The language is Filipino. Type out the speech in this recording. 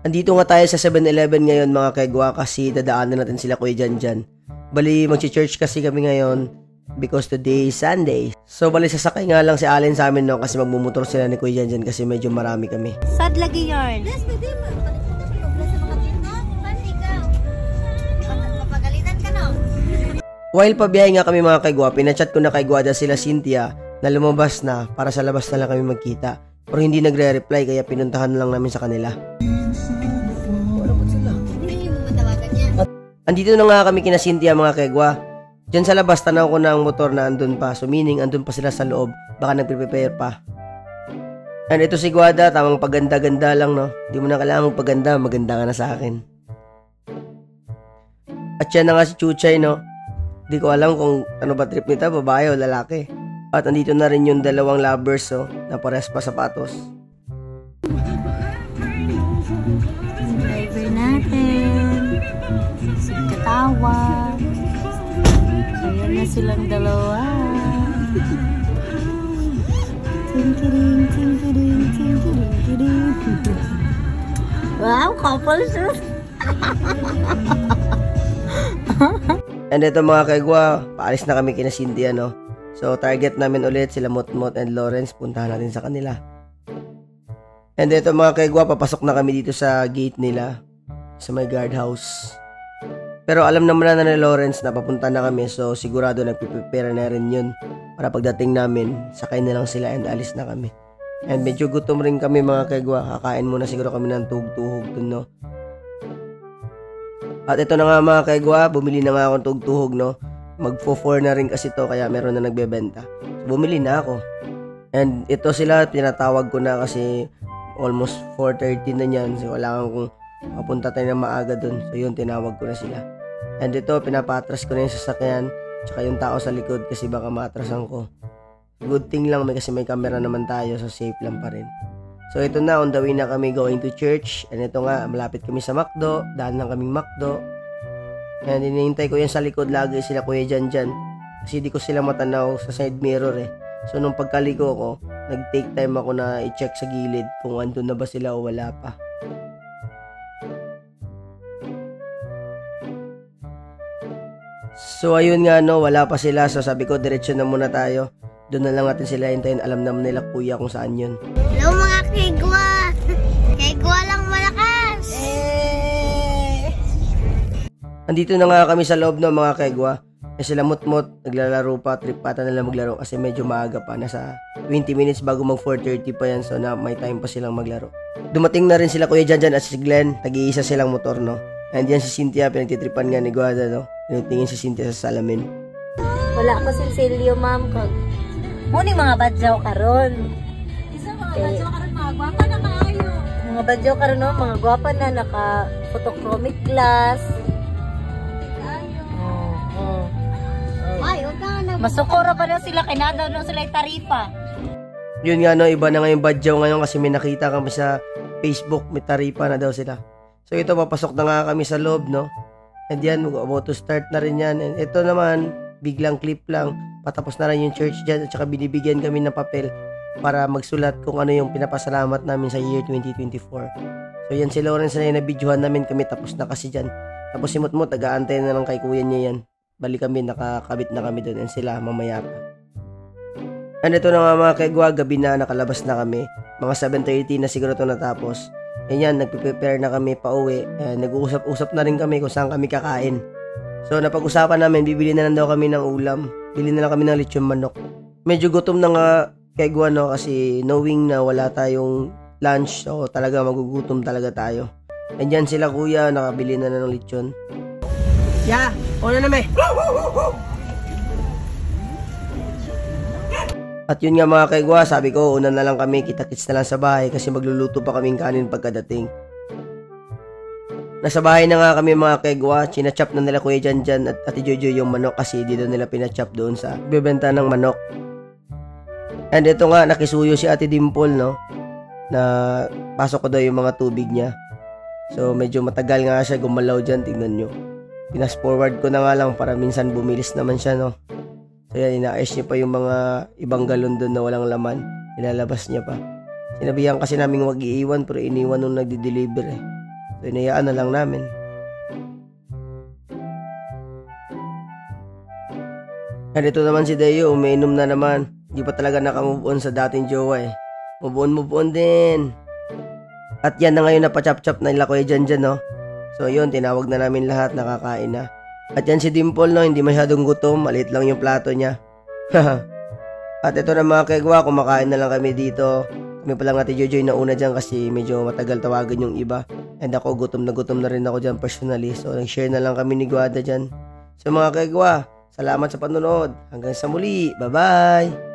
Andito nga tayo sa 7-Eleven ngayon mga kegwa kasi dadaanan natin sila Kuya Janjan. Bali mag-church kasi kami ngayon because today is Sunday. So bali sasakay nga lang si Allen sa amin no kasi magmumotor sila ni Kuya Janjan kasi medyo marami kami. Sad lagi yarn. While pabiyahe nga kami mga kegwa, pinachat ko na kay Guada sila Cynthia na lumabas na para sa labas na lang kami magkita. Pero hindi nagre-reply kaya pinuntahan lang namin sa kanila. Andito na nga kami kina Cynthia mga kegwa. Diyan sa labas tanaw ko na ang motor na andun pa. So meaning andun pa sila sa loob. Baka nagpe-prepare pa. And ito si Guada, tamang paganda-ganda lang no. Hindi mo na kailangan magpaganda, maganda ka na sa akin. At yan na nga si Chuchay no. Hindi ko alam kung ano ba trip nito, babae o lalaki. At andito na rin yung dalawang lovers so, na pares pa sapatos. Driver natin. Katawa. Ayan na silang dalawa. Tinkiring, tinkiring, tinkiring, tinkiring. Wow, couple shoot. And ito mga kegwa, paalis na kami kina Cynthia no. So target namin ulit sila Motmot and Lawrence, puntahan natin sa kanila. And ito mga kegwa, papasok na kami dito sa gate nila sa may guardhouse. Pero alam naman na ni Lawrence na papunta na kami so sigurado nagpiprepare na rin yun para pagdating namin, sakay na lang sila and alis na kami. And medyo gutom rin kami mga kegwa, kakain muna siguro kami ng tuhog-tuhog dun no. At ito na nga mga kegwa, bumili na nga akong tuhog-tuhog no. Magfo-4 na rin kasi to kaya meron na nagbebenta. So bumili na ako. And ito sila, tinatawag ko na kasi almost 4:30 na yan. So kailangan kong papunta tayo na maaga dun. So yun, tinawag ko na sila. And ito, pinapatras ko na yung sasakyan tsaka yung tao sa likod kasi baka maatrasan ko. Good thing lang kasi may camera naman tayo so safe lang pa rin. So ito na, on the way na kami going to church. And ito nga, malapit kami sa McDo. Daan lang kaming McDo. And hinihintay ko yan sa likod lagi sila Kuya Janjan. Kasi di ko sila matanaw sa side mirror eh. So nung pagkaliko ko, nag-take time ako na i-check sa gilid kung andun na ba sila o wala pa. So ayun nga no, wala pa sila. So sabi ko, diretso na muna tayo. Doon na lang natin sila hintayin. Alam naman nila kuya kung saan yun. Hello mga kegwa! Kegwa lang malakas! Andito na nga kami sa loob no mga kegwa. Eh sila Motmot, naglalaro pa. Trip pata nila maglaro kasi medyo maaga pa. Nasa 20 minutes bago mag 4:30 pa yan. So na may time pa silang maglaro. Dumating na rin sila Kuya Janjan at si Glenn. Nag-iisa silang motor no. And yan si Cynthia, pinagtitripan nga ni Guada no. Pinutingin si Cynthia sa salamin. Wala ko silsilyo ma'am kag muni mga badyaw karon. Isa mga badyaw karon mga gwapa na kaayo. Mga badyaw karon no, mga gwapa na naka photochromic glass. Ay, okay na. Masukura pa daw sila kinadaw no sila tarifa. Yun nga no, iba na nga yung badyaw ngayon kasi may nakita kami sa Facebook, may tarifa na daw sila. So ito, papasok na nga kami sa loob no. And yan, about to start na rin yan. And ito naman, biglang clip lang. Patapos na rin yung church dyan. At saka binibigyan kami ng papel para magsulat kung ano yung pinapasalamat namin sa year 2024. So yan si Lawrence na yung nabidyohan namin kami. Tapos na kasi dyan. Tapos si Motmot, nag-aantay na lang kay kuya niya yan. Balik kami, nakakabit na kami doon. And sila, mamaya pa. And ito na nga mga kegwa, gabi na, nakalabas na kami. Mga 7:30 na siguro ito natapos. And yan, nagpe-prepare na kami pa uwi. Nag-uusap-usap na rin kami kung saan kami kakain. So napag-usapan namin, bibili na lang daw kami ng ulam. Bili na lang kami ng lechon manok. Medyo gutom na nga kegwa no kasi knowing na wala tayong lunch. So talaga magugutom talaga tayo. And yan sila kuya, nakabili na ng lechon. Yeah, una na may. At yun nga mga kegwa, sabi ko, una na lang kami, kita-kits na lang sa bahay kasi magluluto pa kaming kanin pagkadating. Nasa bahay na nga kami mga kegwa, chinachop na nila Kuya Janjan at Ate Jojo yung manok kasi dito nila pinachop doon sa bibenta ng manok. And ito nga, nakisuyo si Ate Dimple no, na pasok ko daw yung mga tubig niya. So medyo matagal nga siya gumalaw dyan, tingnan nyo. Pinas forward ko na nga lang para minsan bumilis naman siya no. So yan, inaayos niya pa yung mga ibang galon doon na walang laman. Nilalabas niya pa. Sinabihan kasi namin wag iiwan pero iniwan nung nagdi-deliver eh. So, inayaan na lang namin. At ito naman si Deo, umiinom na naman. Di pa talaga nakamove on sa dating jowa eh. Move on din. At yan na ngayon na pa-chop-chop na nila Kuya Janjan, no? So yun, tinawag na namin lahat, nakakain na. At yan si Dimple, no? Hindi masyadong gutom, maliit lang yung plato niya. At ito na mga kegwa, kumakain na lang kami dito. Kami pa lang Ate Jojoy na una dyan kasi medyo matagal tawagan yung iba. And ako, gutom na rin ako dyan personally. So nag-share na lang kami ni Guada dyan. So mga kegwa, salamat sa panonood. Hanggang sa muli. Bye-bye!